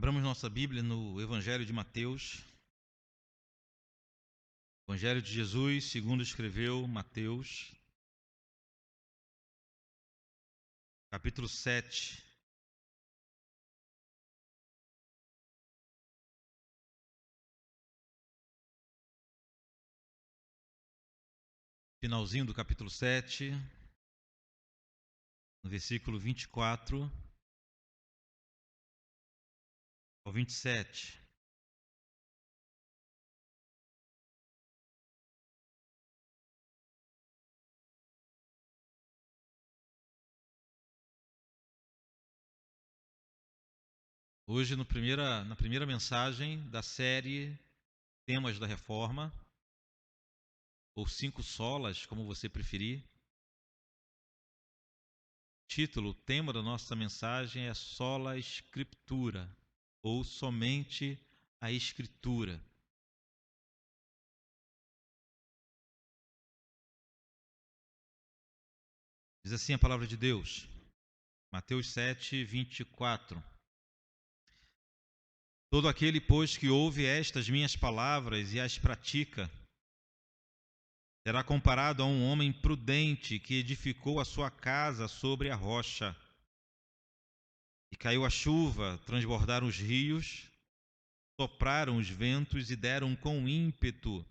Abramos nossa Bíblia no Evangelho de Mateus. Evangelho de Jesus, segundo escreveu Mateus, capítulo 7. Finalzinho do capítulo 7, no versículo 24 ao 27. Hoje, na primeira mensagem da série Temas da Reforma, ou 5 solas, como você preferir. O tema da nossa mensagem é Sola Scriptura, ou somente a Escritura. Diz assim a palavra de Deus, Mateus 7, 24. Todo aquele, pois, que ouve estas minhas palavras e as pratica, será comparado a um homem prudente que edificou a sua casa sobre a rocha. E caiu a chuva, transbordaram os rios, sopraram os ventos e deram com ímpeto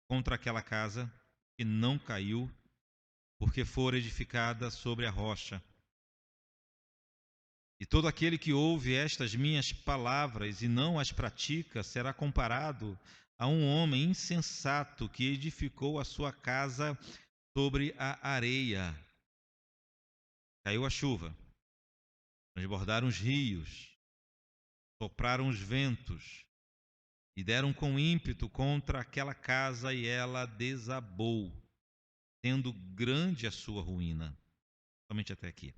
contra aquela casa, e não caiu, porque fora edificada sobre a rocha. E todo aquele que ouve estas minhas palavras e não as pratica será comparado a um homem insensato que edificou a sua casa sobre a areia. Caiu a chuva, transbordaram os rios, sopraram os ventos e deram com ímpeto contra aquela casa, e ela desabou, sendo grande a sua ruína. Somente até aqui.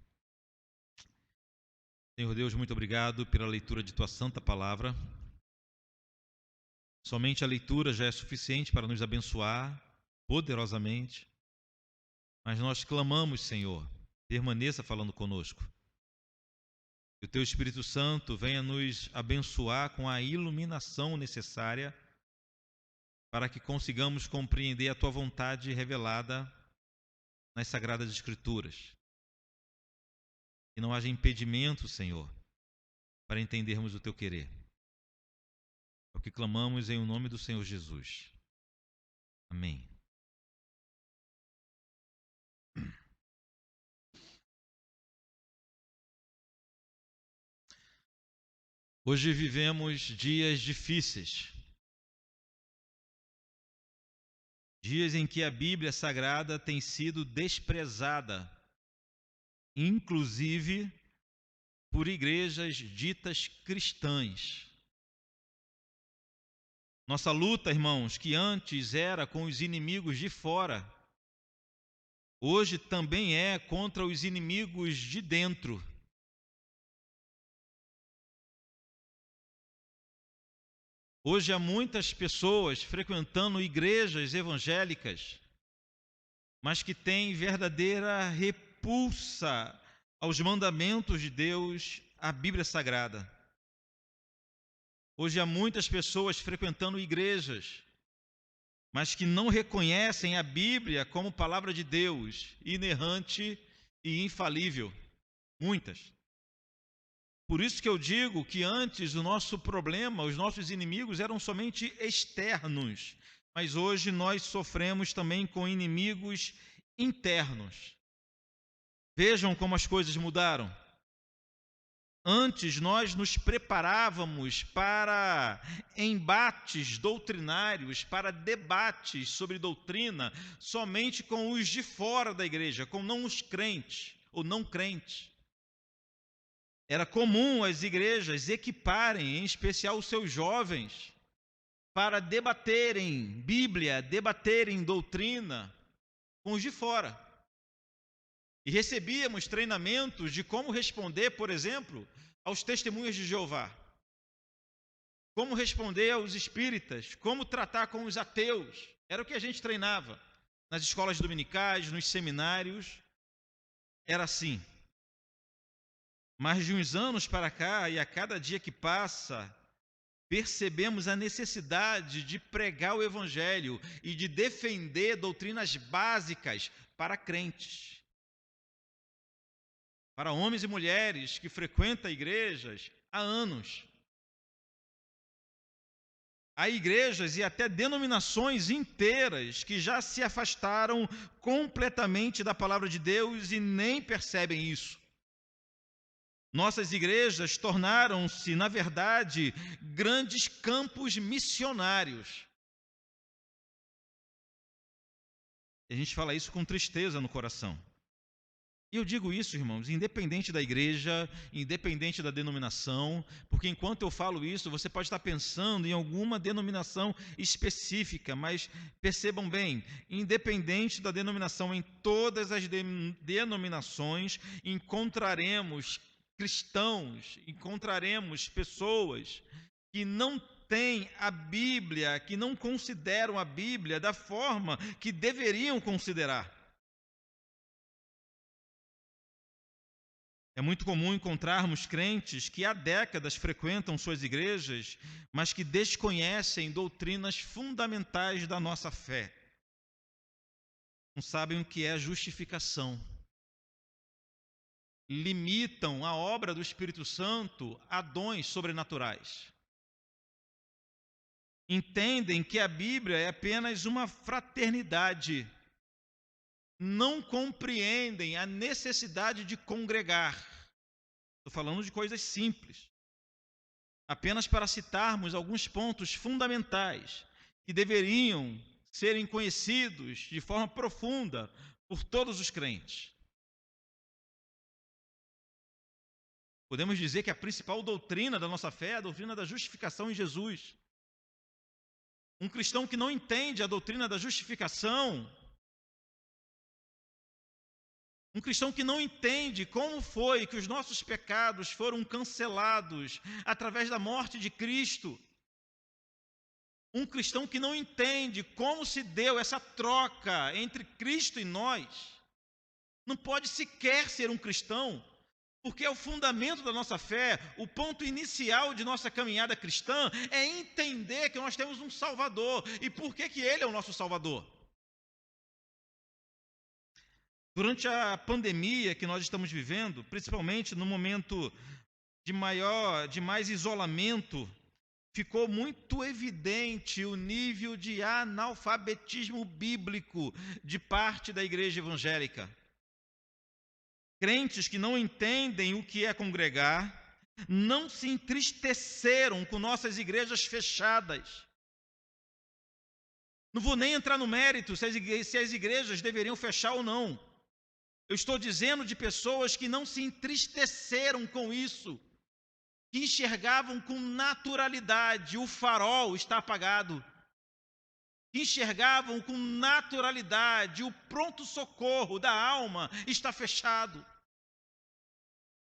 Senhor Deus, muito obrigado pela leitura de Tua santa palavra. Somente a leitura já é suficiente para nos abençoar poderosamente, mas nós clamamos, Senhor, permaneça falando conosco. Que o Teu Espírito Santo venha nos abençoar com a iluminação necessária para que consigamos compreender a Tua vontade revelada nas Sagradas Escrituras. Que não haja impedimento, Senhor, para entendermos o Teu querer. É o que clamamos em nome do Senhor Jesus. Amém. Hoje vivemos dias difíceis. Dias em que a Bíblia Sagrada tem sido desprezada, inclusive por igrejas ditas cristãs. Nossa luta, irmãos, que antes era com os inimigos de fora, hoje também é contra os inimigos de dentro. Hoje há muitas pessoas frequentando igrejas evangélicas, mas que têm verdadeira repulsa aos mandamentos de Deus, à Bíblia Sagrada. Hoje há muitas pessoas frequentando igrejas, mas que não reconhecem a Bíblia como palavra de Deus, inerrante e infalível. Muitas. Por isso que eu digo que antes o nosso problema, os nossos inimigos eram somente externos, mas hoje nós sofremos também com inimigos internos. Vejam como as coisas mudaram. Antes nós nos preparávamos para embates doutrinários, para debates sobre doutrina, somente com os de fora da igreja, com não os crentes ou não crentes. Era comum as igrejas equiparem, em especial os seus jovens, para debaterem Bíblia, debaterem doutrina com os de fora. E recebíamos treinamentos de como responder, por exemplo, aos testemunhas de Jeová. Como responder aos espíritas, como tratar com os ateus. Era o que a gente treinava nas escolas dominicais, nos seminários. Era assim. Mas de uns anos para cá, e a cada dia que passa, percebemos a necessidade de pregar o Evangelho e de defender doutrinas básicas para crentes, para homens e mulheres que frequentam igrejas há anos. Há igrejas e até denominações inteiras que já se afastaram completamente da palavra de Deus e nem percebem isso. Nossas igrejas tornaram-se, na verdade, grandes campos missionários. E a gente fala isso com tristeza no coração. E eu digo isso, irmãos, independente da igreja, independente da denominação, porque enquanto eu falo isso, você pode estar pensando em alguma denominação específica, mas percebam bem, independente da denominação, em todas as denominações, encontraremos cristãos, encontraremos pessoas que não têm a Bíblia, que não consideram a Bíblia da forma que deveriam considerar. É muito comum encontrarmos crentes que há décadas frequentam suas igrejas, mas que desconhecem doutrinas fundamentais da nossa fé. Não sabem o que é justificação. Limitam a obra do Espírito Santo a dons sobrenaturais. Entendem que a Bíblia é apenas uma fraternidade. Não compreendem a necessidade de congregar. Estou falando de coisas simples. Apenas para citarmos alguns pontos fundamentais que deveriam serem conhecidos de forma profunda por todos os crentes. Podemos dizer que a principal doutrina da nossa fé é a doutrina da justificação em Jesus. Um cristão que não entende a doutrina da justificação, um cristão que não entende como foi que os nossos pecados foram cancelados através da morte de Cristo, um cristão que não entende como se deu essa troca entre Cristo e nós, não pode sequer ser um cristão, porque é o fundamento da nossa fé, o ponto inicial de nossa caminhada cristã é entender que nós temos um Salvador. E por que Ele é o nosso Salvador? Durante a pandemia que nós estamos vivendo, principalmente no momento de mais isolamento, ficou muito evidente o nível de analfabetismo bíblico de parte da igreja evangélica. Crentes que não entendem o que é congregar, não se entristeceram com nossas igrejas fechadas. Não vou nem entrar no mérito se as igrejas deveriam fechar ou não. Eu estou dizendo de pessoas que não se entristeceram com isso, que enxergavam com naturalidade o farol está apagado, que enxergavam com naturalidade o pronto-socorro da alma está fechado.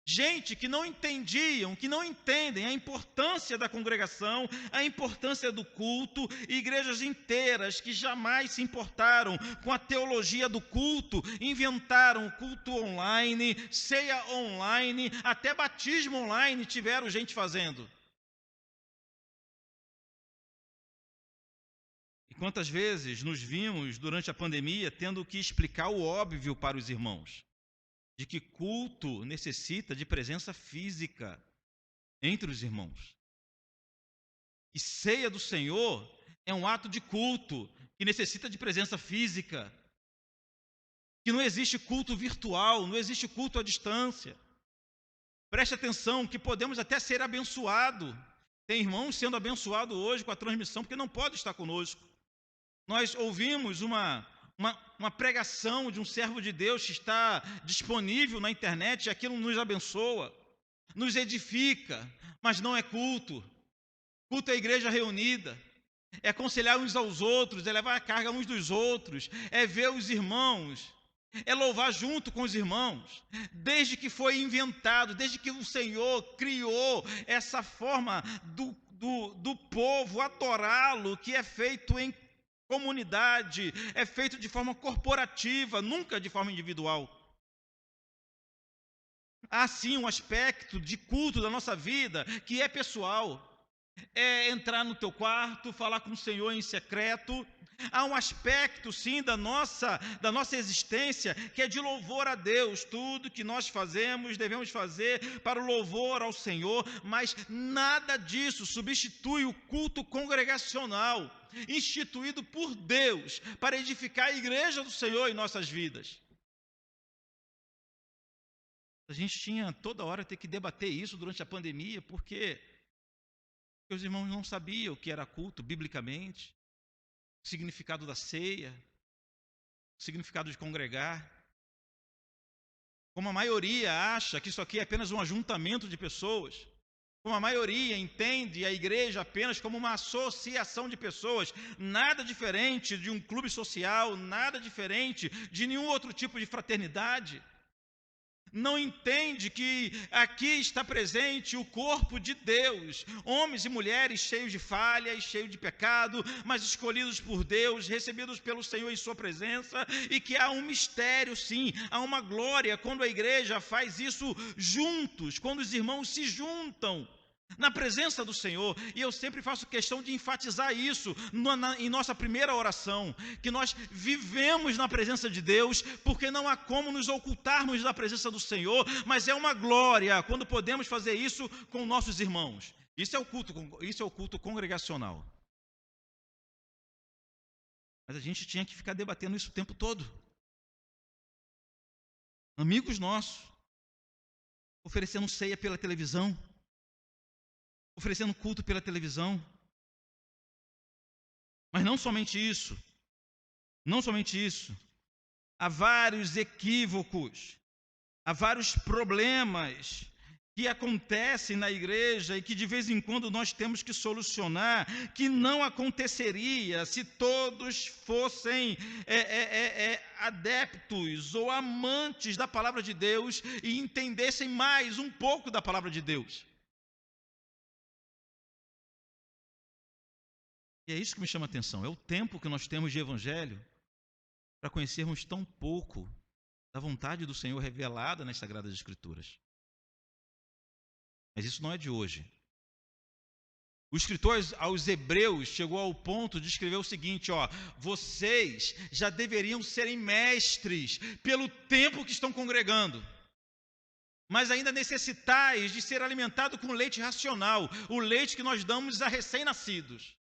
Gente que não entendiam, que não entendem a importância da congregação, a importância do culto, igrejas inteiras que jamais se importaram com a teologia do culto, inventaram culto online, ceia online, até batismo online tiveram gente fazendo. E quantas vezes nos vimos durante a pandemia tendo que explicar o óbvio para os irmãos? De que culto necessita de presença física entre os irmãos. E ceia do Senhor é um ato de culto que necessita de presença física. Que não existe culto virtual, não existe culto à distância. Preste atenção que podemos até ser abençoados. Tem irmãos sendo abençoados hoje com a transmissão porque não pode estar conosco. Nós ouvimos uma pregação de um servo de Deus que está disponível na internet e aquilo nos abençoa, nos edifica, mas não é culto. Culto é a igreja reunida, é aconselhar uns aos outros, é levar a carga uns dos outros, é ver os irmãos, é louvar junto com os irmãos. Desde que foi inventado, desde que o Senhor criou essa forma do povo adorá-lo, que é feito em comunidade, é feito de forma corporativa, nunca de forma individual. Há sim um aspecto de culto da nossa vida que é pessoal. É entrar no teu quarto, falar com o Senhor em secreto. Há um aspecto, sim, da nossa existência, que é de louvor a Deus. Tudo que nós fazemos, devemos fazer para o louvor ao Senhor, mas nada disso substitui o culto congregacional, instituído por Deus, para edificar a igreja do Senhor em nossas vidas. A gente tinha toda hora ter que debater isso durante a pandemia, porque os irmãos não sabiam o que era culto biblicamente, o significado da ceia, o significado de congregar. Como a maioria acha que isso aqui é apenas um ajuntamento de pessoas, como a maioria entende a igreja apenas como uma associação de pessoas, nada diferente de um clube social, nada diferente de nenhum outro tipo de fraternidade. Não entende que aqui está presente o corpo de Deus, homens e mulheres cheios de falhas, cheios de pecado, mas escolhidos por Deus, recebidos pelo Senhor em sua presença, e que há um mistério, sim, há uma glória quando a igreja faz isso juntos, quando os irmãos se juntam na presença do Senhor. E eu sempre faço questão de enfatizar isso em nossa primeira oração, que nós vivemos na presença de Deus, porque não há como nos ocultarmos da presença do Senhor, mas é uma glória quando podemos fazer isso com nossos irmãos. Isso é o culto congregacional. Mas a gente tinha que ficar debatendo isso o tempo todo. Amigos nossos, oferecendo ceia pela televisão, oferecendo culto pela televisão. Mas não somente isso, há vários equívocos, há vários problemas que acontecem na igreja e que de vez em quando nós temos que solucionar, que não aconteceria se todos fossem adeptos ou amantes da palavra de Deus e entendessem mais um pouco da palavra de Deus. E é isso que me chama a atenção, é o tempo que nós temos de evangelho para conhecermos tão pouco da vontade do Senhor revelada nas Sagradas Escrituras. Mas isso não é de hoje. O escritor aos Hebreus chegou ao ponto de escrever o seguinte, vocês já deveriam serem mestres pelo tempo que estão congregando, mas ainda necessitais de ser alimentado com leite racional, o leite que nós damos a recém-nascidos.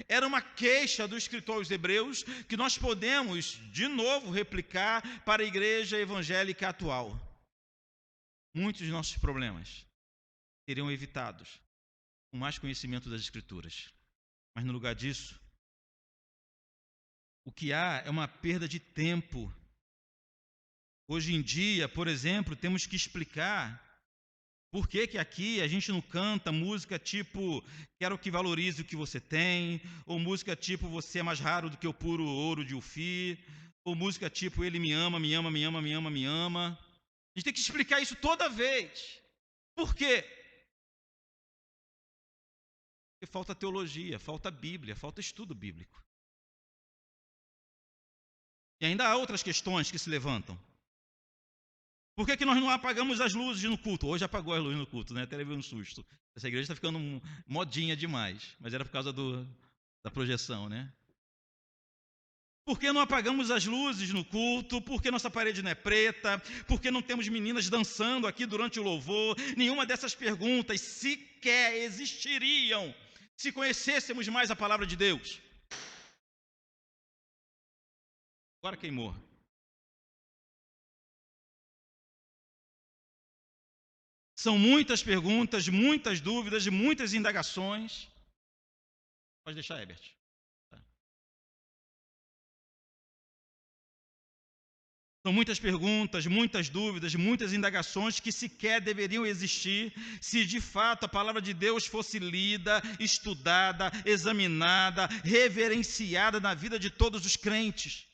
Era uma queixa do escritor aos Hebreus que nós podemos, de novo, replicar para a igreja evangélica atual. Muitos de nossos problemas seriam evitados com mais conhecimento das Escrituras. Mas no lugar disso, o que há é uma perda de tempo. Hoje em dia, por exemplo, temos que explicar por que aqui a gente não canta música tipo quero que valorize o que você tem, ou música tipo você é mais raro do que o puro ouro de Ofir, ou música tipo ele me ama, me ama, me ama, me ama, me ama. A gente tem que explicar isso toda vez. Por quê? Porque falta teologia, falta Bíblia, falta estudo bíblico. E ainda há outras questões que se levantam. Por que nós não apagamos as luzes no culto? Hoje apagou as luzes no culto, né? Até levei um susto. Essa igreja está ficando modinha demais, mas era por causa da projeção, né? Por que não apagamos as luzes no culto? Por que nossa parede não é preta? Por que não temos meninas dançando aqui durante o louvor? Nenhuma dessas perguntas sequer existiriam se conhecêssemos mais a palavra de Deus. Agora queimou. São muitas perguntas, muitas dúvidas, muitas indagações. Pode deixar, Herbert. São muitas perguntas, muitas dúvidas, muitas indagações que sequer deveriam existir se de fato a palavra de Deus fosse lida, estudada, examinada, reverenciada na vida de todos os crentes.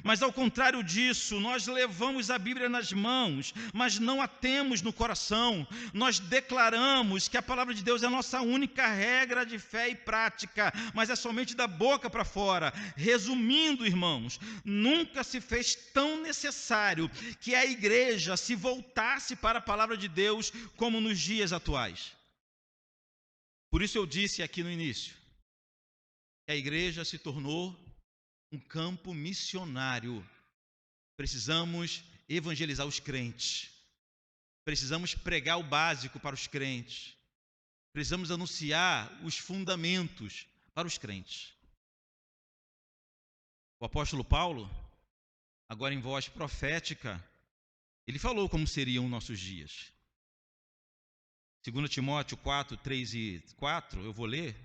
Mas ao contrário disso, nós levamos a Bíblia nas mãos, mas não a temos no coração. Nós declaramos que a palavra de Deus é a nossa única regra de fé e prática, mas é somente da boca para fora. Resumindo, irmãos, nunca se fez tão necessário que a igreja se voltasse para a palavra de Deus como nos dias atuais. Por isso eu disse aqui no início, que a igreja se tornou um campo missionário. Precisamos evangelizar os crentes. Precisamos pregar o básico para os crentes. Precisamos anunciar os fundamentos para os crentes. O apóstolo Paulo, agora em voz profética, ele falou como seriam nossos dias. 2 Timóteo 4, 3 e 4, eu vou ler.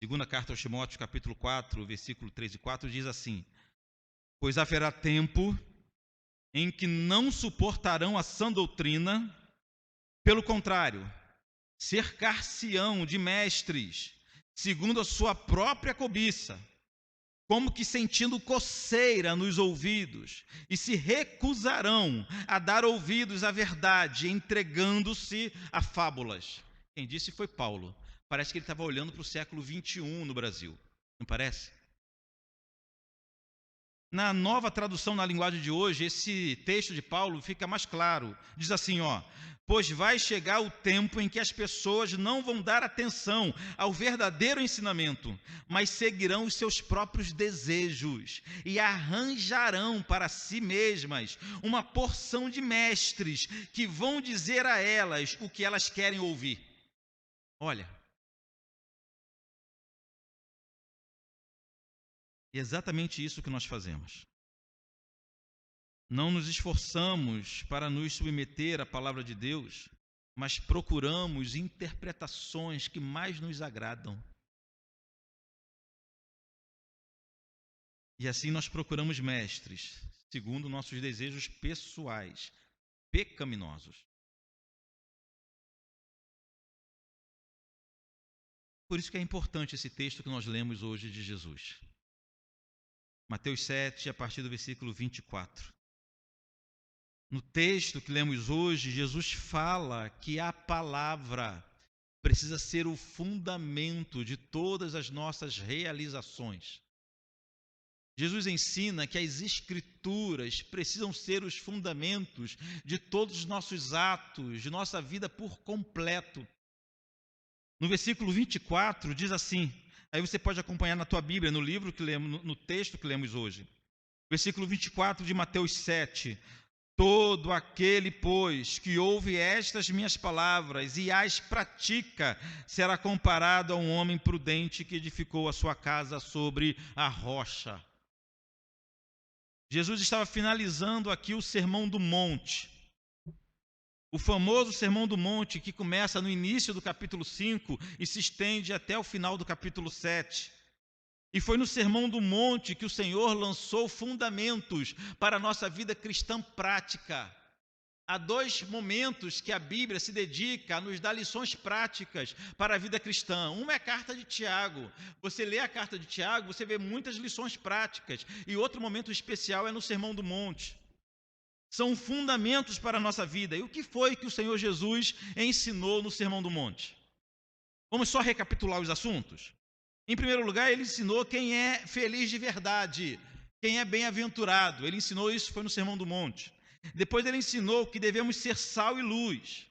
Segunda carta aos Timóteos, capítulo 4, versículo 3 e 4, diz assim: pois haverá tempo em que não suportarão a sã doutrina, pelo contrário, cercar-se-ão de mestres, segundo a sua própria cobiça, como que sentindo coceira nos ouvidos, e se recusarão a dar ouvidos à verdade, entregando-se a fábulas. Quem disse foi Paulo. Parece que ele estava olhando para o século 21 no Brasil, não parece? Na nova tradução na linguagem de hoje, esse texto de Paulo fica mais claro. Diz assim, pois vai chegar o tempo em que as pessoas não vão dar atenção ao verdadeiro ensinamento, mas seguirão os seus próprios desejos e arranjarão para si mesmas uma porção de mestres que vão dizer a elas o que elas querem ouvir. Olha, é exatamente isso que nós fazemos. Não nos esforçamos para nos submeter à palavra de Deus, mas procuramos interpretações que mais nos agradam. E assim nós procuramos mestres, segundo nossos desejos pessoais, pecaminosos. Por isso que é importante esse texto que nós lemos hoje de Jesus. Mateus 7, a partir do versículo 24. No texto que lemos hoje, Jesus fala que a palavra precisa ser o fundamento de todas as nossas realizações. Jesus ensina que as Escrituras precisam ser os fundamentos de todos os nossos atos, de nossa vida por completo. No versículo 24 diz assim, aí você pode acompanhar na tua Bíblia, no livro que lemos, no texto que lemos hoje. Versículo 24 de Mateus 7. Todo aquele, pois, que ouve estas minhas palavras e as pratica, será comparado a um homem prudente que edificou a sua casa sobre a rocha. Jesus estava finalizando aqui o Sermão do Monte. O famoso Sermão do Monte que começa no início do capítulo 5 e se estende até o final do capítulo 7. E foi no Sermão do Monte que o Senhor lançou fundamentos para a nossa vida cristã prática. Há dois momentos que a Bíblia se dedica a nos dar lições práticas para a vida cristã. Uma é a carta de Tiago. Você lê a carta de Tiago, você vê muitas lições práticas. E outro momento especial é no Sermão do Monte. São fundamentos para a nossa vida. E o que foi que o Senhor Jesus ensinou no Sermão do Monte? Vamos só recapitular os assuntos? Em primeiro lugar, ele ensinou quem é feliz de verdade, quem é bem-aventurado. Ele ensinou isso, foi no Sermão do Monte. Depois ele ensinou que devemos ser sal e luz.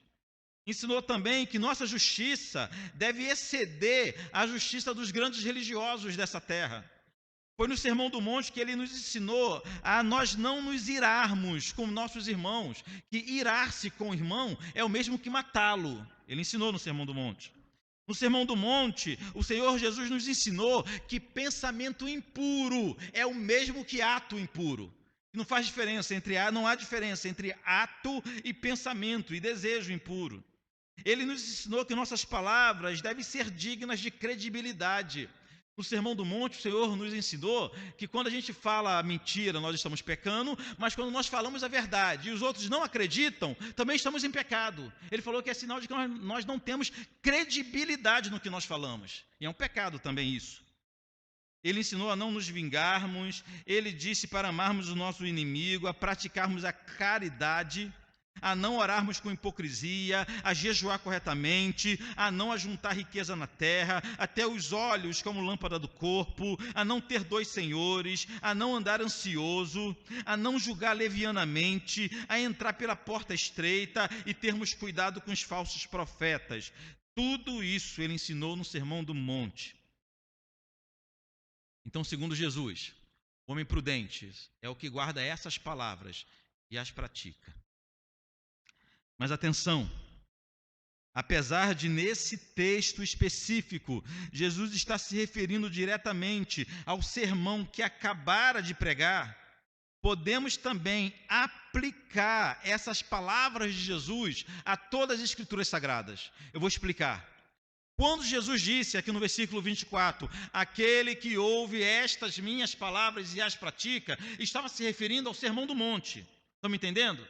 Ensinou também que nossa justiça deve exceder a justiça dos grandes religiosos dessa terra. Foi no Sermão do Monte que ele nos ensinou a nós não nos irarmos com nossos irmãos, que irar-se com o irmão é o mesmo que matá-lo. Ele ensinou no Sermão do Monte. No Sermão do Monte, o Senhor Jesus nos ensinou que pensamento impuro é o mesmo que ato impuro. Não faz diferença não há diferença entre ato e pensamento e desejo impuro. Ele nos ensinou que nossas palavras devem ser dignas de credibilidade. No Sermão do Monte, o Senhor nos ensinou que quando a gente fala mentira, nós estamos pecando, mas quando nós falamos a verdade e os outros não acreditam, também estamos em pecado. Ele falou que é sinal de que nós não temos credibilidade no que nós falamos. E é um pecado também isso. Ele ensinou a não nos vingarmos, ele disse para amarmos o nosso inimigo, a praticarmos a caridade, a não orarmos com hipocrisia, a jejuar corretamente, a não ajuntar riqueza na terra, a ter os olhos como lâmpada do corpo, a não ter dois senhores, a não andar ansioso, a não julgar levianamente, a entrar pela porta estreita e termos cuidado com os falsos profetas. Tudo isso ele ensinou no Sermão do Monte. Então, segundo Jesus, o homem prudente é o que guarda essas palavras e as pratica. Mas atenção, apesar de nesse texto específico, Jesus está se referindo diretamente ao sermão que acabara de pregar, podemos também aplicar essas palavras de Jesus a todas as Escrituras Sagradas. Eu vou explicar. Quando Jesus disse aqui no versículo 24, aquele que ouve estas minhas palavras e as pratica, estava se referindo ao Sermão do Monte. Estão me entendendo?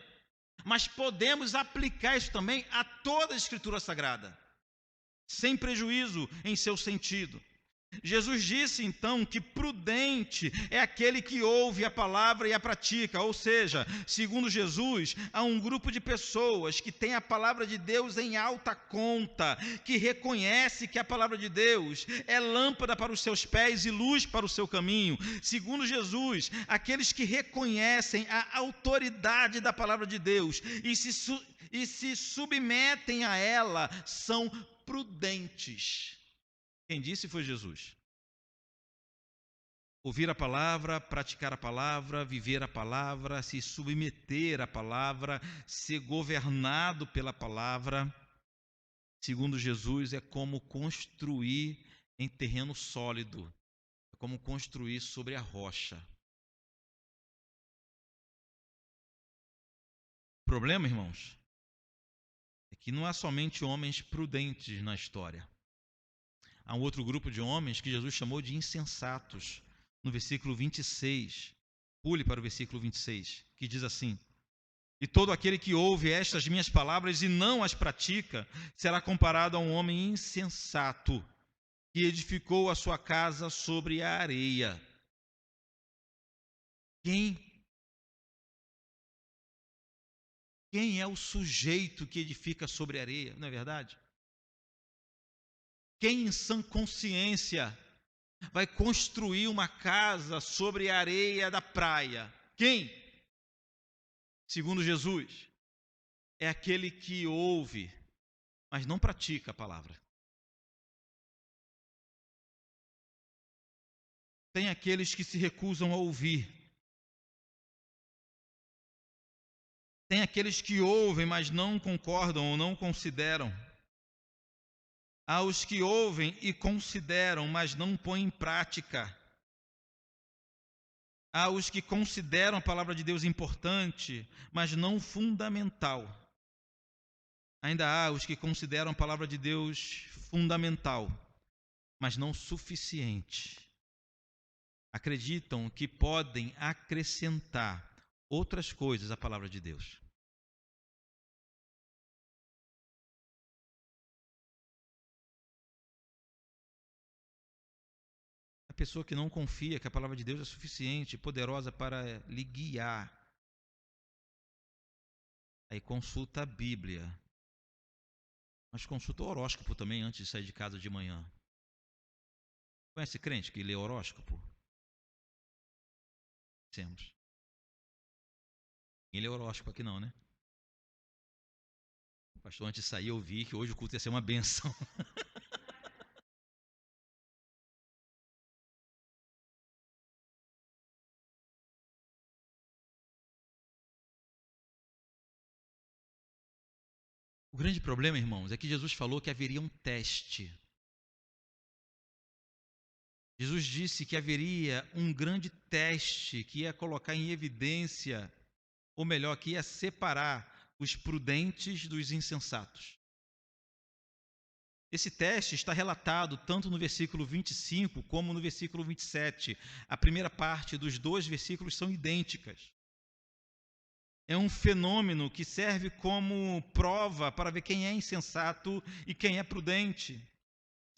Mas podemos aplicar isso também a toda a Escritura Sagrada, sem prejuízo em seu sentido. Jesus disse então que prudente é aquele que ouve a palavra e a pratica, ou seja, segundo Jesus, há um grupo de pessoas que tem a palavra de Deus em alta conta, que reconhece que a palavra de Deus é lâmpada para os seus pés e luz para o seu caminho. Segundo Jesus, aqueles que reconhecem a autoridade da palavra de Deus e se submetem a ela são prudentes. Quem disse foi Jesus. Ouvir a palavra, praticar a palavra, viver a palavra, se submeter à palavra, ser governado pela palavra, segundo Jesus, é como construir em terreno sólido, é como construir sobre a rocha. O problema, irmãos, é que não há somente homens prudentes na história. Há um outro grupo de homens que Jesus chamou de insensatos, no versículo 26. Pule para o versículo 26, que diz assim: e todo aquele que ouve estas minhas palavras e não as pratica, será comparado a um homem insensato, que edificou a sua casa sobre a areia. Quem é o sujeito que edifica sobre a areia, não é verdade? Quem em sã consciência vai construir uma casa sobre a areia da praia? Quem? Segundo Jesus, é aquele que ouve, mas não pratica a palavra. Tem aqueles que se recusam a ouvir. Tem aqueles que ouvem, mas não concordam ou não consideram. Há os que ouvem e consideram, mas não põem em prática. Há os que consideram a palavra de Deus importante, mas não fundamental. Ainda há os que consideram a palavra de Deus fundamental, mas não suficiente. Acreditam que podem acrescentar outras coisas à palavra de Deus. A pessoa que não confia que a palavra de Deus é suficiente, poderosa para lhe guiar, aí consulta a Bíblia, mas consulta o horóscopo também antes de sair de casa de manhã. Conhece crente que lê horóscopo? Temos. Ninguém lê horóscopo aqui não, né? Pastor, antes de sair eu vi que hoje o culto ia ser uma benção. O grande problema, irmãos, é que Jesus falou que haveria um teste. Jesus disse que haveria um grande teste que ia colocar em evidência, ou melhor, que ia separar os prudentes dos insensatos. Esse teste está relatado tanto no versículo 25 como no versículo 27. A primeira parte dos dois versículos são idênticas. É um fenômeno que serve como prova para ver quem é insensato e quem é prudente.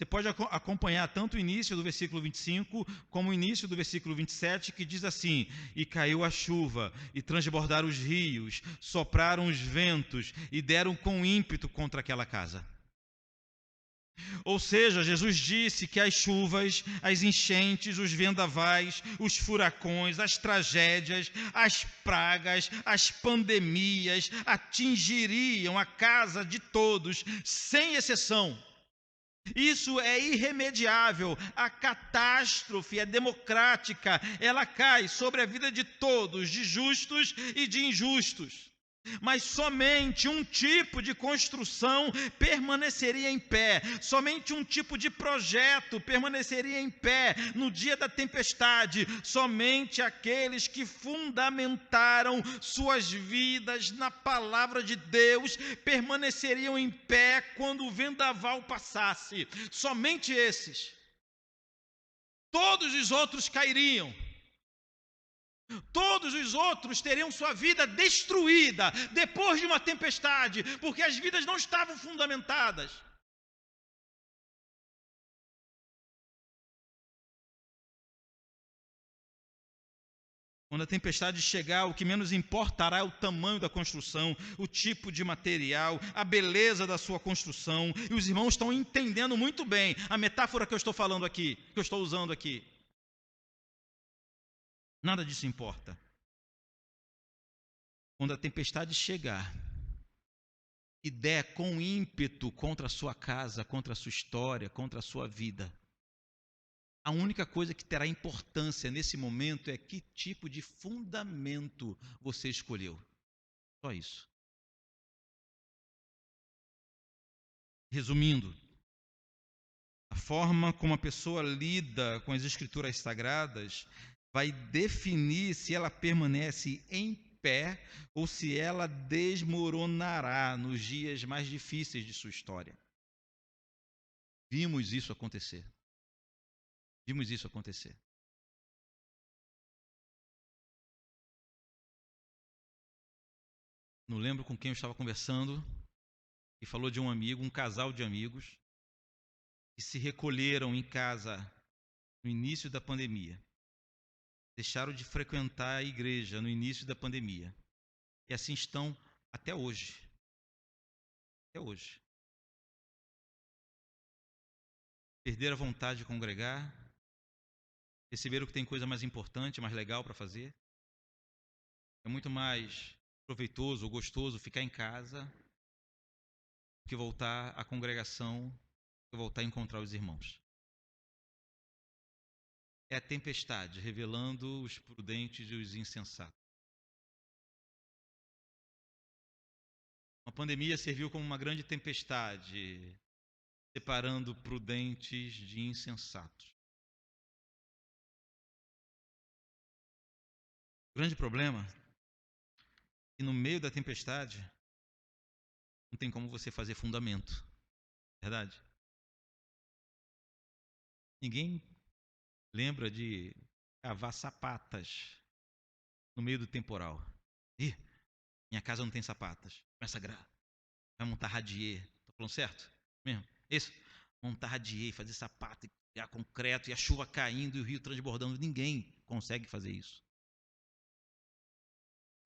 Você pode acompanhar tanto o início do versículo 25, como o início do versículo 27, que diz assim: e caiu a chuva, e transbordaram os rios, sopraram os ventos, e deram com ímpeto contra aquela casa. Ou seja, Jesus disse que as chuvas, as enchentes, os vendavais, os furacões, as tragédias, as pragas, as pandemias atingiriam a casa de todos, sem exceção. Isso é irremediável. A catástrofe é democrática. Ela cai sobre a vida de todos, de justos e de injustos. Mas somente um tipo de construção permaneceria em pé, somente um tipo de projeto permaneceria em pé no dia da tempestade, somente aqueles que fundamentaram suas vidas na palavra de Deus permaneceriam em pé quando o vendaval passasse, somente esses. Todos os outros cairiam. Todos os outros teriam sua vida destruída depois de uma tempestade, porque as vidas não estavam fundamentadas. Quando a tempestade chegar, o que menos importará é o tamanho da construção, o tipo de material, a beleza da sua construção. E os irmãos estão entendendo muito bem a metáfora que eu estou falando aqui, que eu estou usando aqui. Nada disso importa. Quando a tempestade chegar e der com ímpeto contra a sua casa, contra a sua história, contra a sua vida, a única coisa que terá importância nesse momento é que tipo de fundamento você escolheu. Só isso. Resumindo, a forma como a pessoa lida com as escrituras sagradas vai definir se ela permanece em pé ou se ela desmoronará nos dias mais difíceis de sua história. Vimos isso acontecer. Vimos isso acontecer. Não lembro com quem eu estava conversando e falou de um amigo, um casal de amigos que se recolheram em casa no início da pandemia. Deixaram de frequentar a igreja no início da pandemia. E assim estão até hoje. Até hoje. Perderam a vontade de congregar. Perceberam que tem coisa mais importante, mais legal para fazer. É muito mais proveitoso ou gostoso ficar em casa do que voltar à congregação, do que voltar a encontrar os irmãos. É a tempestade revelando os prudentes e os insensatos. A pandemia serviu como uma grande tempestade, separando prudentes de insensatos. O grande problema é que no meio da tempestade não tem como você fazer fundamento, verdade? Ninguém lembra de cavar sapatas no meio do temporal. Ih, minha casa não tem sapatas. Começa a vai montar radier. Estou falando certo? Mesmo? Isso? Montar radier, fazer sapato, criar concreto, e a chuva caindo e o rio transbordando. Ninguém consegue fazer isso.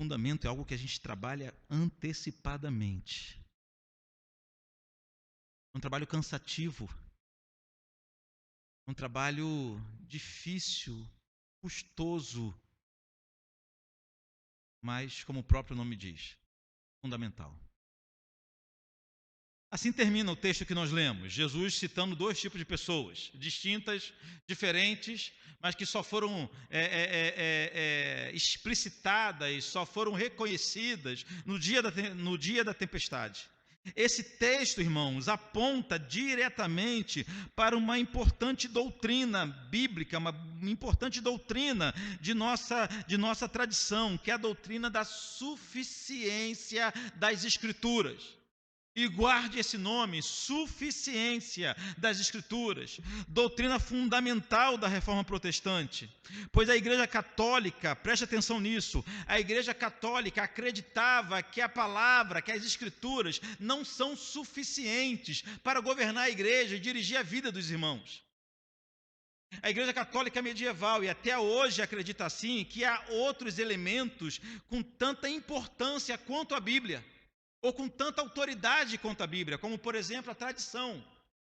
Fundamento é algo que a gente trabalha antecipadamente. É um trabalho cansativo. É um trabalho difícil, custoso, mas, como o próprio nome diz, fundamental. Assim termina o texto que nós lemos, Jesus citando dois tipos de pessoas, distintas, diferentes, mas que só foram explicitadas, só foram reconhecidas no dia da tempestade. Esse texto, irmãos, aponta diretamente para uma importante doutrina bíblica, uma importante doutrina de nossa tradição, que é a doutrina da suficiência das Escrituras. E guarde esse nome, suficiência das Escrituras, doutrina fundamental da Reforma Protestante. Pois a Igreja Católica, preste atenção nisso, a Igreja Católica acreditava que a palavra, que as Escrituras não são suficientes para governar a Igreja e dirigir a vida dos irmãos. A Igreja Católica medieval, e até hoje acredita assim, que há outros elementos com tanta importância quanto a Bíblia, ou com tanta autoridade quanto a Bíblia, como, por exemplo, a tradição.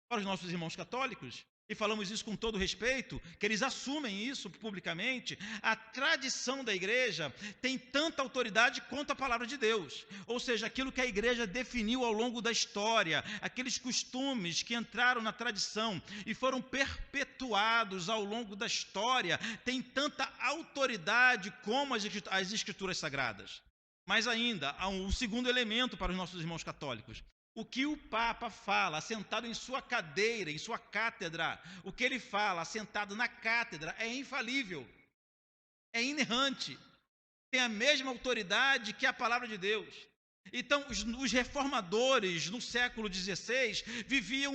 Para os nossos irmãos católicos, e falamos isso com todo respeito, que eles assumem isso publicamente, a tradição da igreja tem tanta autoridade quanto a palavra de Deus. Ou seja, aquilo que a igreja definiu ao longo da história, aqueles costumes que entraram na tradição e foram perpetuados ao longo da história, tem tanta autoridade como as escrituras sagradas. Mas ainda, há um segundo elemento para os nossos irmãos católicos. O que o Papa fala, assentado em sua cadeira, em sua cátedra, o que ele fala, assentado na cátedra, é infalível, é inerrante, tem a mesma autoridade que a palavra de Deus. Então, os reformadores no século XVI viviam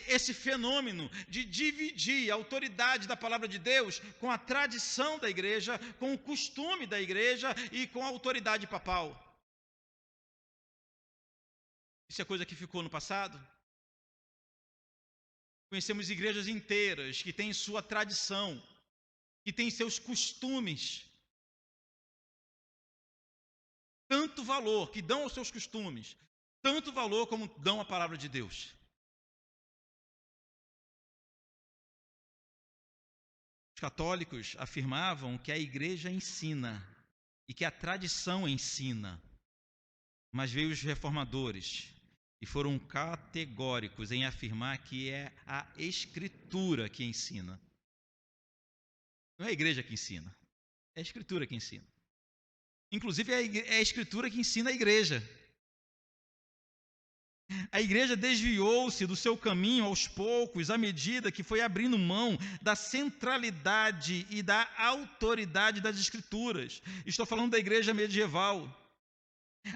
esse fenômeno de dividir a autoridade da palavra de Deus com a tradição da igreja, com o costume da igreja e com a autoridade papal. Isso é coisa que ficou no passado? Conhecemos igrejas inteiras que têm sua tradição, que têm seus costumes, tanto valor, que dão aos seus costumes, tanto valor como dão à palavra de Deus. Os católicos afirmavam que a igreja ensina e que a tradição ensina, mas veio os reformadores e foram categóricos em afirmar que é a Escritura que ensina. Não é a igreja que ensina, é a Escritura que ensina. Inclusive é a Escritura que ensina a igreja. A igreja desviou-se do seu caminho aos poucos, à medida que foi abrindo mão da centralidade e da autoridade das Escrituras. Estou falando da igreja medieval.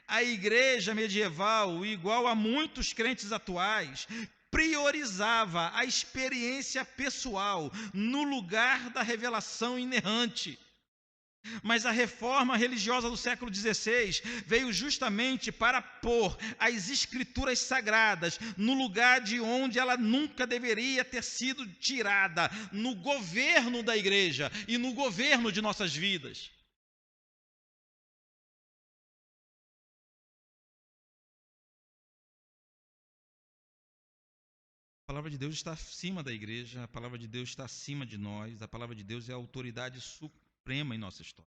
A igreja medieval, igual a muitos crentes atuais, priorizava a experiência pessoal no lugar da revelação inerrante. Mas a reforma religiosa do século XVI veio justamente para pôr as escrituras sagradas no lugar de onde ela nunca deveria ter sido tirada, no governo da igreja e no governo de nossas vidas. A palavra de Deus está acima da igreja, a palavra de Deus está acima de nós, a palavra de Deus é a autoridade suprema em nossa história.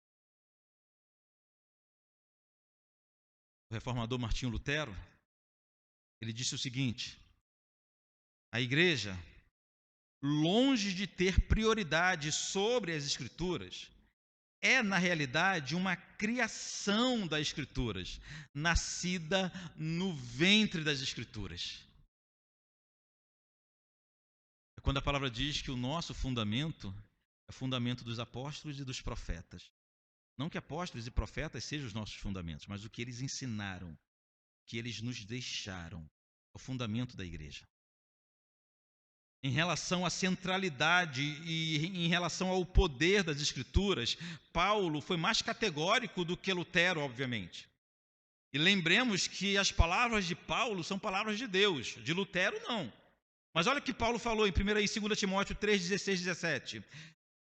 O reformador Martinho Lutero, ele disse o seguinte: a igreja, longe de ter prioridade sobre as Escrituras, é, na realidade, uma criação das Escrituras, nascida no ventre das Escrituras. É quando a palavra diz que o nosso fundamento é o fundamento dos apóstolos e dos profetas. Não que apóstolos e profetas sejam os nossos fundamentos, mas o que eles ensinaram, o que eles nos deixaram, é o fundamento da igreja. Em relação à centralidade e em relação ao poder das Escrituras, Paulo foi mais categórico do que Lutero, obviamente. E lembremos que as palavras de Paulo são palavras de Deus, de Lutero não. Mas olha o que Paulo falou em 1 e 2 Timóteo 3, 16 e 17.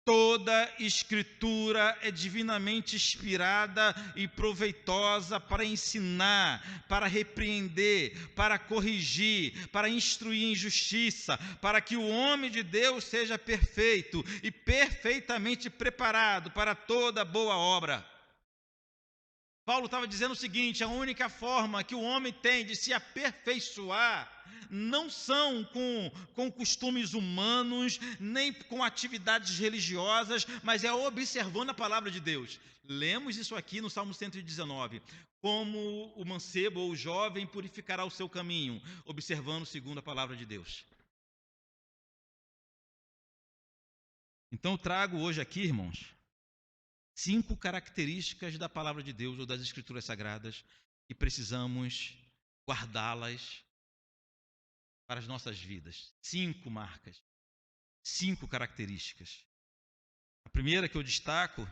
Toda escritura é divinamente inspirada e proveitosa para ensinar, para repreender, para corrigir, para instruir em justiça, para que o homem de Deus seja perfeito e perfeitamente preparado para toda boa obra. Paulo estava dizendo o seguinte: a única forma que o homem tem de se aperfeiçoar não são com costumes humanos, nem com atividades religiosas, mas é observando a palavra de Deus. Lemos isso aqui no Salmo 119. Como o mancebo ou o jovem purificará o seu caminho, observando segundo a palavra de Deus. Então eu trago hoje aqui, irmãos, 5 características da palavra de Deus ou das Escrituras Sagradas que precisamos guardá-las para as nossas vidas. 5 marcas, 5 características. A primeira que eu destaco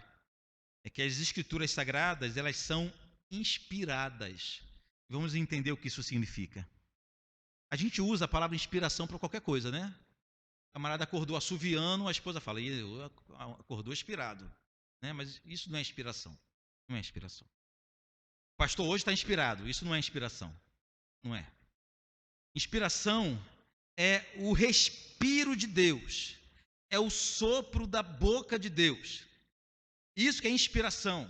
é que as Escrituras Sagradas, elas são inspiradas. Vamos entender o que isso significa. A gente usa a palavra inspiração para qualquer coisa, né? O camarada acordou assoviando, a esposa fala, acordou inspirado. Né? Mas isso não é inspiração. Não é inspiração. O pastor hoje está inspirado. Isso não é inspiração. Não é. Inspiração é o respiro de Deus. É o sopro da boca de Deus. Isso que é inspiração.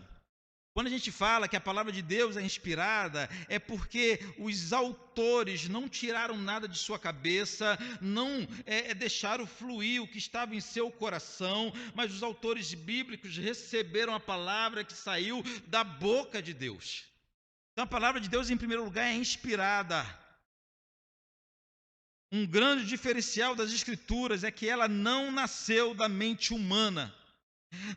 Quando a gente fala que a palavra de Deus é inspirada, é porque os autores não tiraram nada de sua cabeça, não deixaram fluir o que estava em seu coração, mas os autores bíblicos receberam a palavra que saiu da boca de Deus. Então a palavra de Deus, em primeiro lugar, é inspirada. Um grande diferencial das Escrituras é que ela não nasceu da mente humana.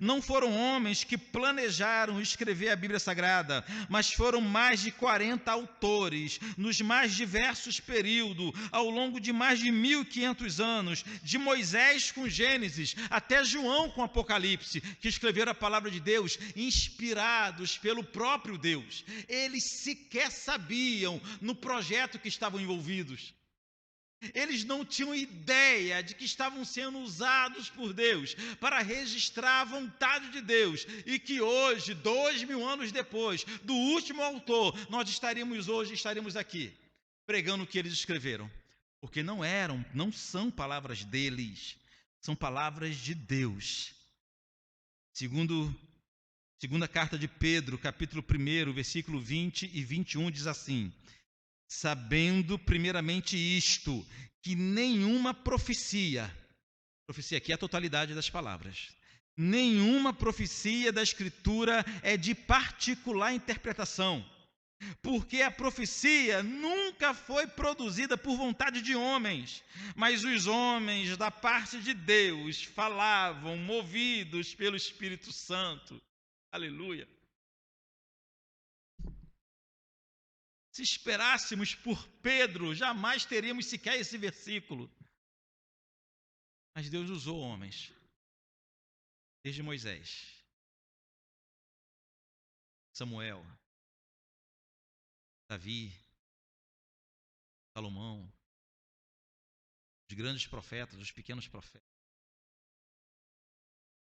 Não foram homens que planejaram escrever a Bíblia Sagrada, mas foram mais de 40 autores, nos mais diversos períodos, ao longo de mais de 1.500 anos, de Moisés com Gênesis, até João com Apocalipse, que escreveram a palavra de Deus, inspirados pelo próprio Deus. Eles sequer sabiam no projeto que estavam envolvidos. Eles não tinham ideia de que estavam sendo usados por Deus para registrar a vontade de Deus e que hoje, 2.000 anos depois do último autor, nós estaremos aqui pregando o que eles escreveram, porque não são palavras deles, são palavras de Deus. Segunda carta de Pedro, capítulo 1, versículo 20 e 21 diz assim: sabendo primeiramente isto, que nenhuma profecia aqui é a totalidade das palavras, nenhuma profecia da Escritura é de particular interpretação, porque a profecia nunca foi produzida por vontade de homens, mas os homens da parte de Deus falavam movidos pelo Espírito Santo. Aleluia. Se esperássemos por Pedro, jamais teríamos sequer esse versículo. Mas Deus usou homens, desde Moisés, Samuel, Davi, Salomão, os grandes profetas, os pequenos profetas,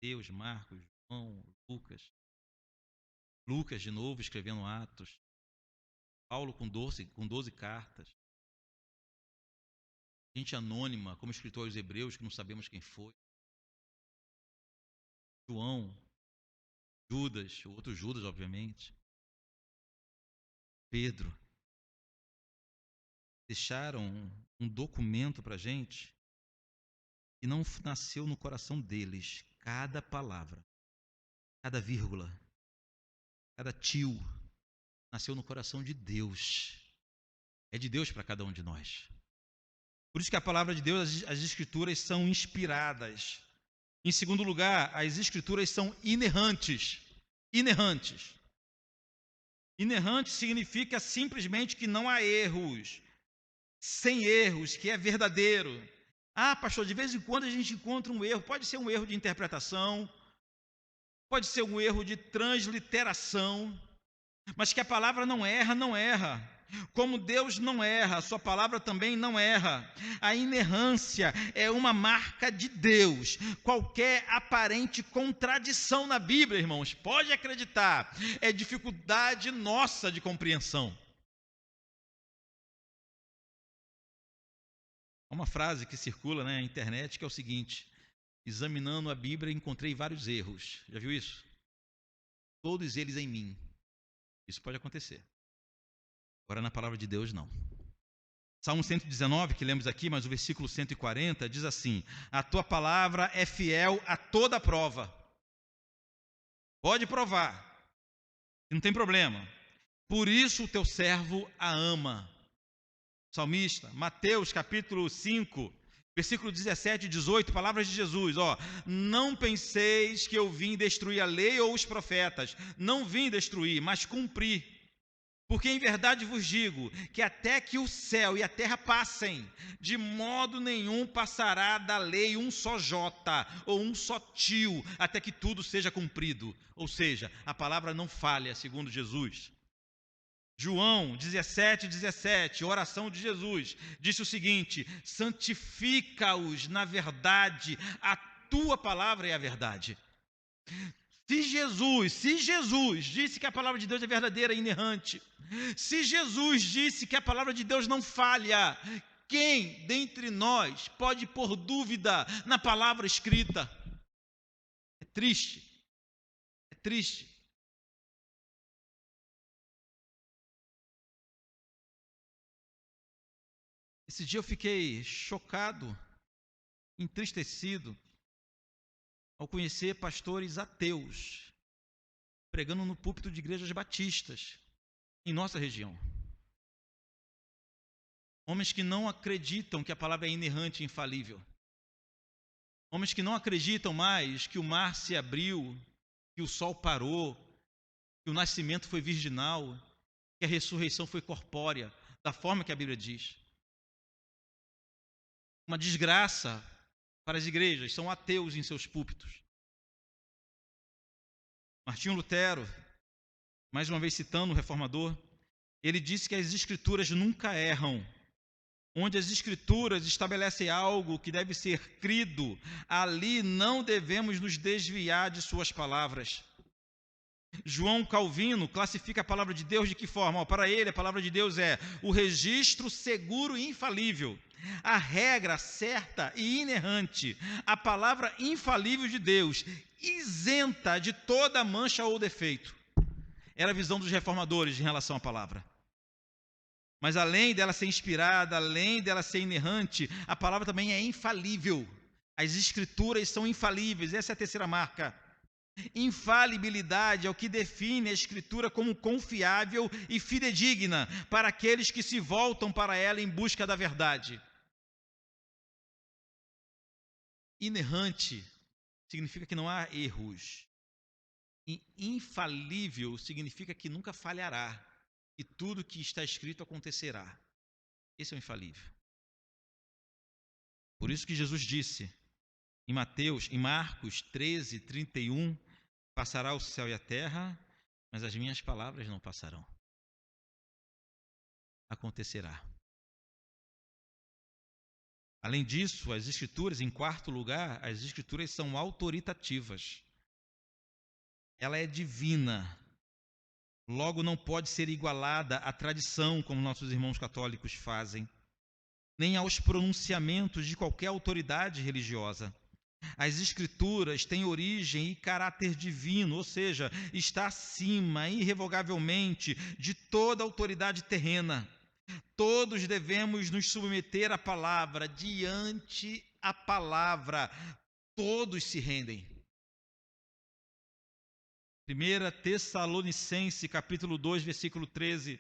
Deus, Marcos, João, Lucas de novo escrevendo Atos, Paulo com 12 cartas, gente anônima, como escritor aos Hebreus, que não sabemos quem foi, João, Judas, o outro Judas, obviamente, Pedro, deixaram um documento para a gente que não nasceu no coração deles. Cada palavra, cada vírgula, cada tio, nasceu no coração de Deus. É de Deus para cada um de nós. Por isso que a palavra de Deus, as Escrituras são inspiradas. Em segundo lugar, as Escrituras são inerrantes. Inerrantes. Inerrante significa simplesmente que não há erros. Sem erros, que é verdadeiro. Ah, pastor, de vez em quando a gente encontra um erro. Pode ser um erro de interpretação, pode ser um erro de transliteração, mas que a palavra não erra. Como Deus não erra, a sua palavra também não erra. A inerrância é uma marca de Deus. Qualquer aparente contradição na Bíblia, irmãos, pode acreditar, é dificuldade nossa de compreensão. Há uma frase que circula na internet que é o seguinte: examinando a Bíblia encontrei vários erros. Já viu isso? Todos eles em mim. Isso pode acontecer. Agora, na palavra de Deus, não. Salmo 119, que lemos aqui, mas o versículo 140 diz assim: a tua palavra é fiel a toda prova. Pode provar, não tem problema. Por isso o teu servo a ama. Salmista, Mateus capítulo 5, versículo 17 e 18, palavras de Jesus, não penseis que eu vim destruir a lei ou os profetas, não vim destruir, mas cumprir. Porque em verdade vos digo que até que o céu e a terra passem, de modo nenhum passará da lei um só jota ou um só tio, até que tudo seja cumprido. Ou seja, a palavra não falha, segundo Jesus. João 17:17, oração de Jesus, disse o seguinte: santifica-os na verdade, a tua palavra é a verdade. Se Jesus disse que a palavra de Deus é verdadeira e inerrante, se Jesus disse que a palavra de Deus não falha, quem dentre nós pode pôr dúvida na palavra escrita? É triste, é triste. Esse dia eu fiquei chocado, entristecido, ao conhecer pastores ateus pregando no púlpito de igrejas batistas em nossa região. Homens que não acreditam que a palavra é inerrante e infalível. Homens que não acreditam mais que o mar se abriu, que o sol parou, que o nascimento foi virginal, que a ressurreição foi corpórea, da forma que a Bíblia diz. Uma desgraça para as igrejas, são ateus em seus púlpitos. Martinho Lutero, mais uma vez citando o reformador, ele disse que as escrituras nunca erram. Onde as escrituras estabelecem algo que deve ser crido, ali não devemos nos desviar de suas palavras. João Calvino classifica a palavra de Deus de que forma? Para ele, a palavra de Deus é o registro seguro e infalível, a regra certa e inerrante, a palavra infalível de Deus, isenta de toda mancha ou defeito. Era a visão dos reformadores em relação à palavra. Mas além dela ser inspirada, além dela ser inerrante, a palavra também é infalível. As escrituras são infalíveis, essa é a terceira marca. Infalibilidade é o que define a escritura como confiável e fidedigna para aqueles que se voltam para ela em busca da verdade. Inerrante significa que não há erros. E infalível significa que nunca falhará. E tudo que está escrito acontecerá. Esse é o infalível. Por isso que Jesus disse em Marcos 13:31, passará o céu e a terra, mas as minhas palavras não passarão. Acontecerá. Além disso, as escrituras, em quarto lugar, as escrituras são autoritativas. Ela é divina. Logo, não pode ser igualada à tradição, como nossos irmãos católicos fazem, nem aos pronunciamentos de qualquer autoridade religiosa. As escrituras têm origem e caráter divino, ou seja, está acima, irrevogavelmente, de toda autoridade terrena. Todos devemos nos submeter à palavra, diante a palavra, todos se rendem. 1 Tessalonicenses, capítulo 2, versículo 13,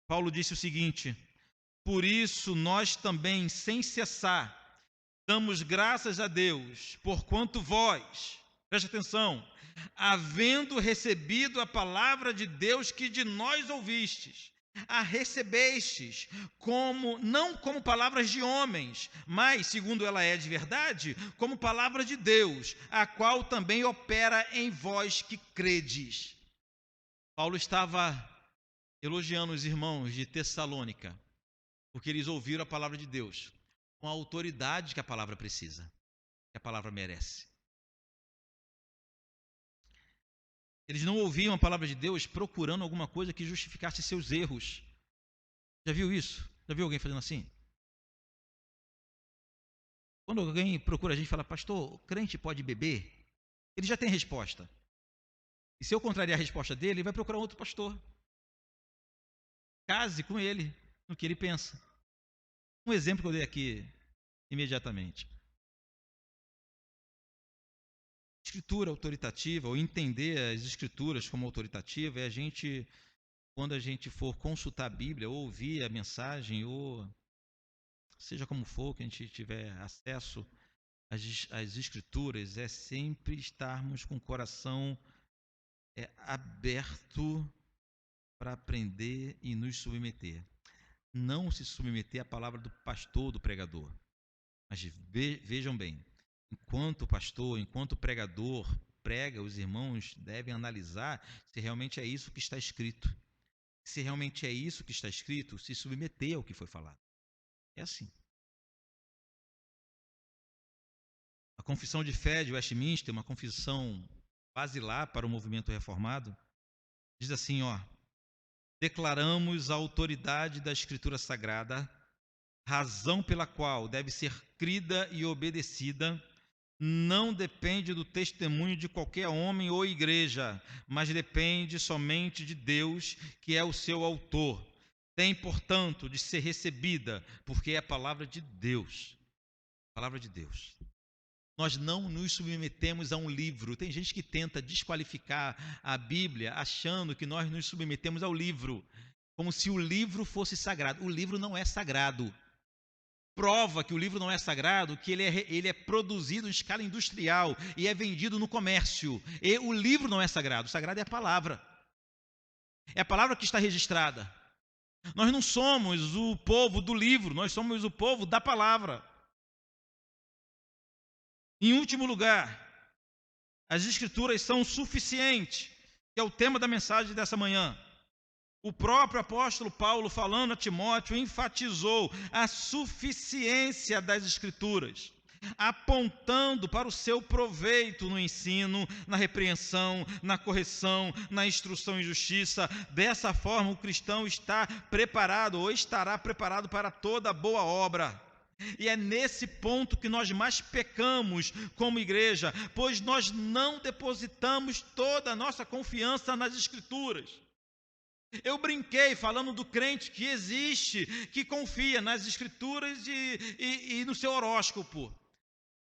Paulo disse o seguinte: por isso nós também, sem cessar, damos graças a Deus, porquanto vós, preste atenção, havendo recebido a palavra de Deus que de nós ouvistes, a recebestes não como palavras de homens, mas, segundo ela é de verdade, como palavra de Deus, a qual também opera em vós que credes. Paulo estava elogiando os irmãos de Tessalônica, porque eles ouviram a palavra de Deus com a autoridade que a palavra precisa, que a palavra merece. Eles não ouviam a palavra de Deus procurando alguma coisa que justificasse seus erros. Já viu isso? Já viu alguém fazendo assim? Quando alguém procura a gente e fala, pastor, o crente pode beber? Ele já tem resposta. E se eu contrariar a resposta dele, ele vai procurar outro pastor. Case com ele no que ele pensa. Um exemplo que eu dei aqui imediatamente. Escritura autoritativa, ou entender as escrituras como autoritativa, é quando a gente for consultar a Bíblia, ou ouvir a mensagem, ou seja como for, que a gente tiver acesso às escrituras, é sempre estarmos com o coração aberto para aprender e nos submeter. Não se submeter à palavra do pastor, do pregador. Mas vejam bem, enquanto pastor, enquanto pregador prega, os irmãos devem analisar se realmente é isso que está escrito. Se realmente é isso que está escrito, se submeter ao que foi falado. É assim. A confissão de fé de Westminster, uma confissão basilar para o movimento reformado, diz assim, declaramos a autoridade da Escritura Sagrada, razão pela qual deve ser crida e obedecida, não depende do testemunho de qualquer homem ou igreja, mas depende somente de Deus, que é o seu autor. Tem, portanto, de ser recebida, porque é a palavra de Deus. Palavra de Deus. Nós não nos submetemos a um livro. Tem gente que tenta desqualificar a Bíblia achando que nós nos submetemos ao livro, como se o livro fosse sagrado. O livro não é sagrado. Prova que o livro não é sagrado, que ele é produzido em escala industrial e é vendido no comércio. E o livro não é sagrado. O sagrado é a palavra. É a palavra que está registrada. Nós não somos o povo do livro, nós somos o povo da palavra. Em último lugar, as Escrituras são suficientes, que é o tema da mensagem dessa manhã. O próprio apóstolo Paulo, falando a Timóteo, enfatizou a suficiência das Escrituras, apontando para o seu proveito no ensino, na repreensão, na correção, na instrução em justiça. Dessa forma, o cristão está preparado ou estará preparado para toda boa obra. E é nesse ponto que nós mais pecamos como igreja, pois nós não depositamos toda a nossa confiança nas Escrituras. Eu brinquei falando do crente que existe, que confia nas Escrituras e no seu horóscopo.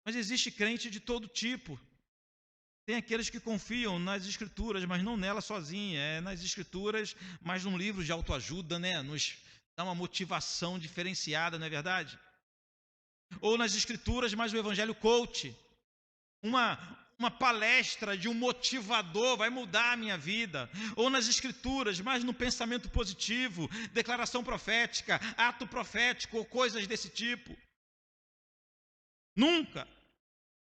Mas existe crente de todo tipo. Tem aqueles que confiam nas Escrituras, mas não nelas sozinha, é nas Escrituras, mas num livro de autoajuda, né? Nos dá uma motivação diferenciada, não é verdade? Ou nas Escrituras, mas o Evangelho coach. Uma palestra de um motivador vai mudar a minha vida. Ou nas Escrituras, mas no pensamento positivo, declaração profética, ato profético ou coisas desse tipo. Nunca,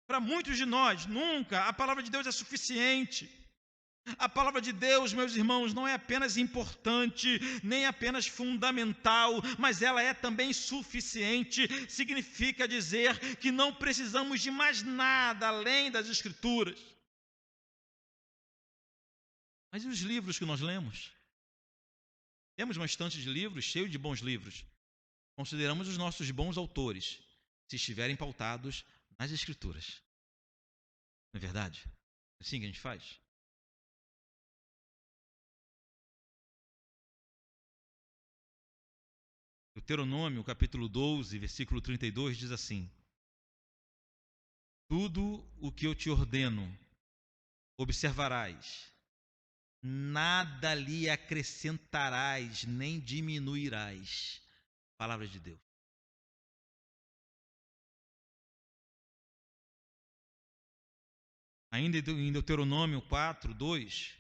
para muitos de nós, nunca a palavra de Deus é suficiente. A palavra de Deus, meus irmãos, não é apenas importante, nem apenas fundamental, mas ela é também suficiente. Significa dizer que não precisamos de mais nada além das Escrituras. Mas e os livros que nós lemos? Temos uma estante de livros cheio de bons livros. Consideramos os nossos bons autores, se estiverem pautados nas Escrituras. Não é verdade? É assim que a gente faz? Deuteronômio, capítulo 12, versículo 32, diz assim: tudo o que eu te ordeno, observarás, nada lhe acrescentarás, nem diminuirás. Palavra de Deus. Ainda em Deuteronômio 4, 2,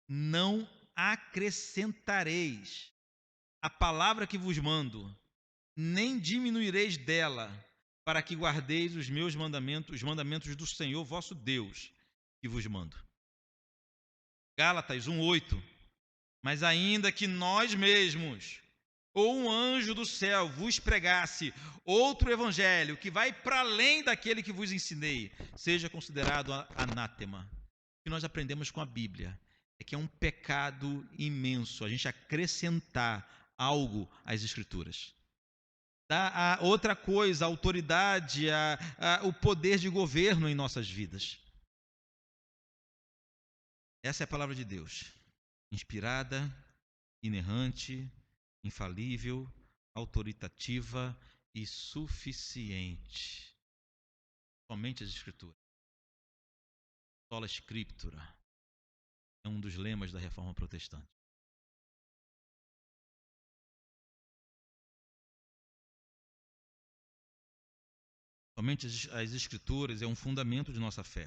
não acrescentareis a palavra que vos mando, nem diminuireis dela, para que guardeis os meus mandamentos, os mandamentos do Senhor vosso Deus, que vos mando. Gálatas 1:8. Mas ainda que nós mesmos, ou um anjo do céu vos pregasse outro evangelho que vai para além daquele que vos ensinei, seja considerado anátema. O que nós aprendemos com a Bíblia é que é um pecado imenso a gente acrescentar algo às Escrituras. Dá outra coisa, a autoridade, o poder de governo em nossas vidas. Essa é a palavra de Deus, inspirada, inerrante, infalível, autoritativa e suficiente. Somente as Escrituras. Sola Scriptura é um dos lemas da Reforma Protestante. Somente as Escrituras é um fundamento de nossa fé.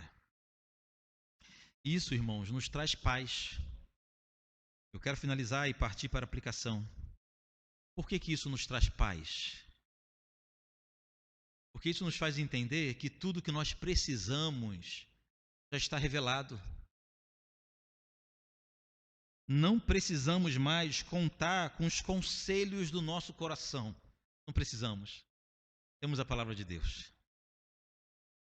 Isso, irmãos, nos traz paz. Eu quero finalizar e partir para a aplicação. Por que isso nos traz paz? Porque isso nos faz entender que tudo que nós precisamos já está revelado. Não precisamos mais contar com os conselhos do nosso coração. Não precisamos. Temos a palavra de Deus.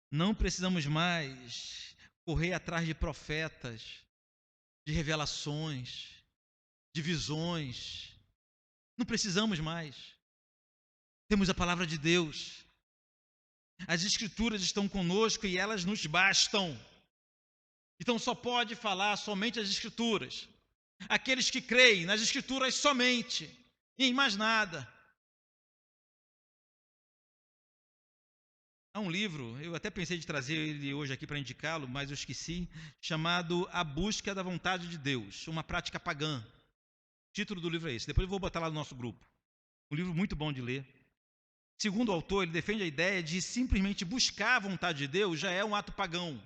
Não precisamos mais correr atrás de profetas, de revelações, de visões. Não precisamos mais. Temos a palavra de Deus. As Escrituras estão conosco e elas nos bastam. Então só pode falar somente as Escrituras. Aqueles que creem nas Escrituras somente, e em mais nada. Há um livro, eu até pensei de trazer ele hoje aqui para indicá-lo, mas eu esqueci, chamado A Busca da Vontade de Deus, uma prática pagã. O título do livro é esse, depois eu vou botar lá no nosso grupo. Um livro muito bom de ler. Segundo o autor, ele defende a ideia de simplesmente buscar a vontade de Deus já é um ato pagão.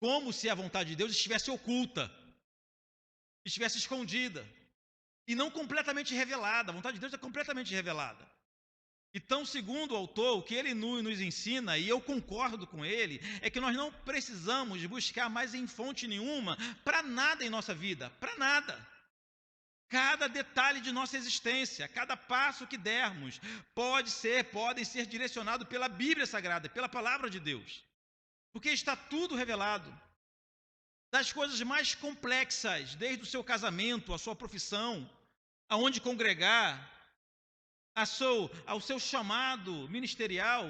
Como se a vontade de Deus estivesse oculta, estivesse escondida, e não completamente revelada. A vontade de Deus é completamente revelada. Então, segundo o autor, o que ele nos ensina, e eu concordo com ele, é que nós não precisamos buscar mais em fonte nenhuma para nada em nossa vida, para nada. Cada detalhe de nossa existência, cada passo que dermos, podem ser direcionados pela Bíblia Sagrada, pela Palavra de Deus. Porque está tudo revelado. Das coisas mais complexas, desde o seu casamento, a sua profissão, aonde congregar, ao seu chamado ministerial,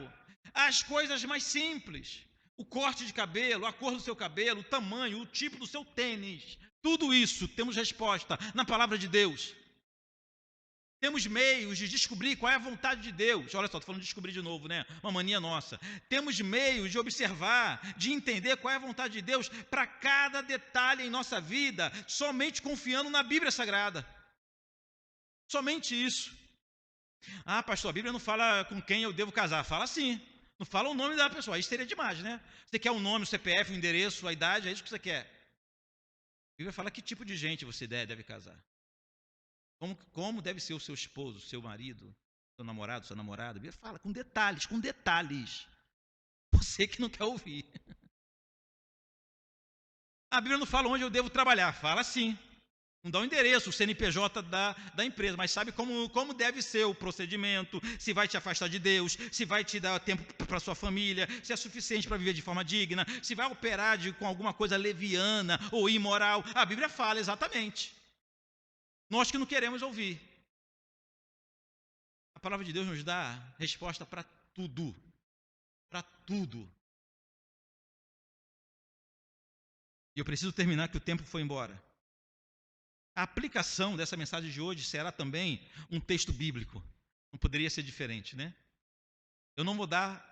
às coisas mais simples, o corte de cabelo, a cor do seu cabelo, o tamanho, o tipo do seu tênis, tudo isso temos resposta na palavra de Deus. Temos meios de descobrir qual é a vontade de Deus. Olha só, estou falando de descobrir de novo, né? Uma mania nossa. Temos meios de observar, de entender qual é a vontade de Deus para cada detalhe em nossa vida, somente confiando na Bíblia Sagrada. Somente isso. Ah, pastor, a Bíblia não fala com quem eu devo casar. Fala sim. Não fala o nome da pessoa. Aí seria demais, né? Você quer o nome, o CPF, o endereço, a idade, é isso que você quer. A Bíblia fala que tipo de gente você deve casar. Como deve ser o seu esposo, o seu marido, seu namorado, sua namorada. A Bíblia fala com detalhes, com detalhes. Você que não quer ouvir. A Bíblia não fala onde eu devo trabalhar. Fala sim. Não dá o endereço, o CNPJ da empresa, mas sabe como deve ser o procedimento, se vai te afastar de Deus, se vai te dar tempo para a sua família, se é suficiente para viver de forma digna, se vai operar com alguma coisa leviana ou imoral. A Bíblia fala exatamente. Nós que não queremos ouvir. A palavra de Deus nos dá resposta para tudo. Para tudo. E eu preciso terminar que o tempo foi embora. A aplicação dessa mensagem de hoje será também um texto bíblico. Não poderia ser diferente, né? Eu não vou dar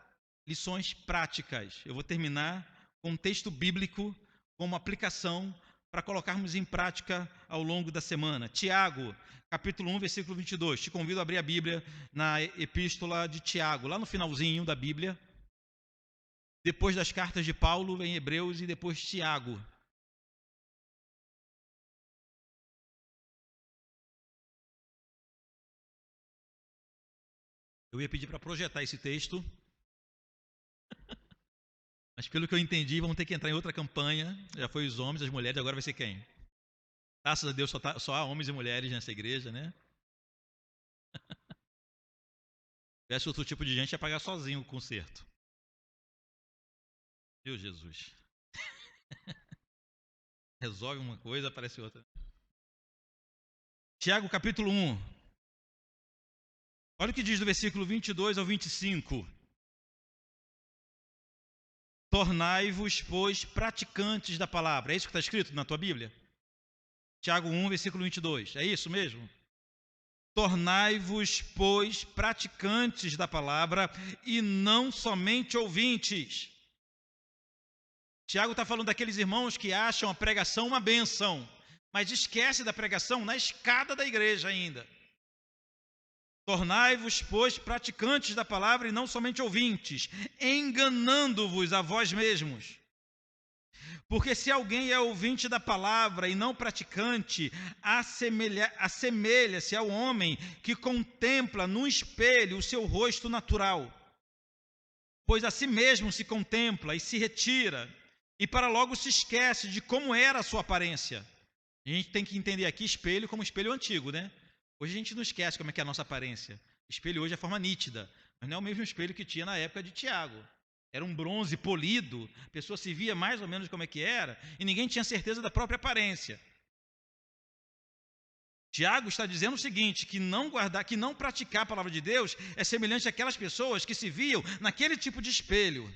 lições práticas. Eu vou terminar com um texto bíblico como aplicação para colocarmos em prática ao longo da semana. Tiago, capítulo 1, versículo 22. Te convido a abrir a Bíblia na epístola de Tiago, lá no finalzinho da Bíblia. Depois das cartas de Paulo, vem Hebreus e depois Tiago. Eu ia pedir para projetar esse texto, mas pelo que eu entendi, vamos ter que entrar em outra campanha. Já foi os homens, as mulheres, agora vai ser quem? Graças a Deus só há homens e mulheres nessa igreja, né? Se tivesse outro tipo de gente, ia pagar sozinho o concerto. Meu Jesus. Resolve uma coisa, aparece outra. Tiago, capítulo 1. Olha o que diz do versículo 22 ao 25. Tornai-vos, pois, praticantes da palavra. É isso que está escrito na tua Bíblia? Tiago 1, versículo 22. É isso mesmo? Tornai-vos, pois, praticantes da palavra e não somente ouvintes. Tiago está falando daqueles irmãos que acham a pregação uma bênção, mas esquece da pregação na escada da igreja ainda. Tornai-vos, pois, praticantes da palavra e não somente ouvintes, enganando-vos a vós mesmos. Porque se alguém é ouvinte da palavra e não praticante, assemelha-se ao homem que contempla no espelho o seu rosto natural. Pois a si mesmo se contempla e se retira, e para logo se esquece de como era a sua aparência. A gente tem que entender aqui espelho como espelho antigo, né? Hoje a gente não esquece como é que é a nossa aparência. Espelho hoje é forma nítida, mas não é o mesmo espelho que tinha na época de Tiago. Era um bronze polido, a pessoa se via mais ou menos como é que era, e ninguém tinha certeza da própria aparência. Tiago está dizendo o seguinte, que não praticar a palavra de Deus é semelhante àquelas pessoas que se viam naquele tipo de espelho.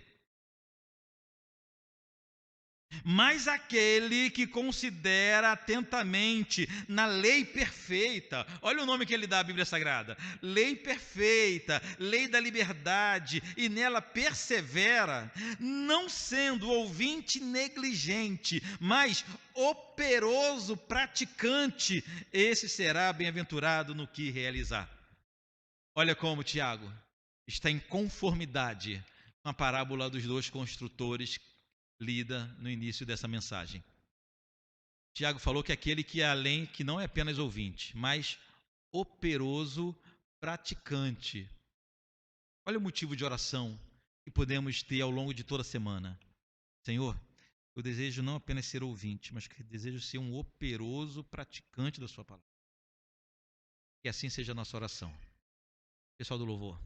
Mas aquele que considera atentamente na lei perfeita, olha o nome que ele dá à Bíblia Sagrada, lei perfeita, lei da liberdade, e nela persevera, não sendo ouvinte negligente, mas operoso praticante, esse será bem-aventurado no que realizar. Olha como Tiago está em conformidade com a parábola dos dois construtores lida no início dessa mensagem. Tiago falou que aquele que é além, que não é apenas ouvinte, mas operoso praticante. Olha o motivo de oração que podemos ter ao longo de toda a semana. Senhor, eu desejo não apenas ser ouvinte, mas que desejo ser um operoso praticante da sua palavra. Que assim seja a nossa oração. Pessoal do louvor.